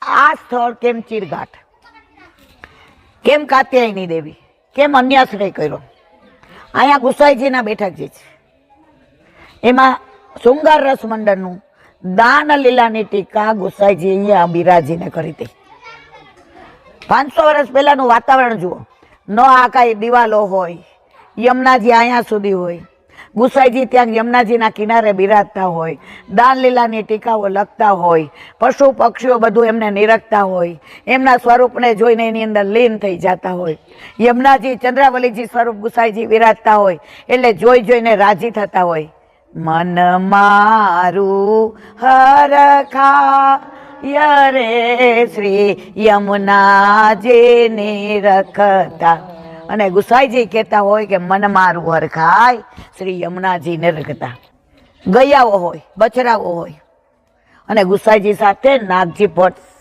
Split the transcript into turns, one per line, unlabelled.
આ સ્થળ કેમ ચીરઘાટ, કેમ કાત્યાયની દેવી, કેમ અન્યાશ્રય કર્યો? અહીંયા ગુસાઈજીના બેઠકજી છે, એમાં શૃંગાર રસ મંડળનું દાન લીલાની ટીકા ગુસાઈજી અહીંયા બિરાજીને કરી હતી. 500 વર્ષ પહેલાનું વાતાવરણ જુઓ. ન આ કાંઈ દિવાલો હોય, યમુનાજી અહીંયા સુધી હોય, ગુસાઈજી ત્યાં યમુનાજીના કિનારે બિરાજતા હોય, દાન લીલાની ટીકાઓ લખતા હોય, પશુ પક્ષીઓ બધું એમને નિરખતા હોય, એમના સ્વરૂપને જોઈને એની અંદર લીન થઈ જતા હોય. યમુનાજી ચંદ્રાવલીજી સ્વરૂપ ગુસાઈજી બિરાજતા હોય એટલે જોઈ જોઈને રાજી થતા હોય. મન મારું હરખા રે શ્રી યમુનાજી નિરખતા. અને ગુસાઈજી કહેતા હોય કે મન મારું હરખાય શ્રી યમુનાજી નિરખતા. ગયાઓ હોય, બછરાઓ હોય, અને ગુસાઈજી સાથે નાગજી ભટ્ટ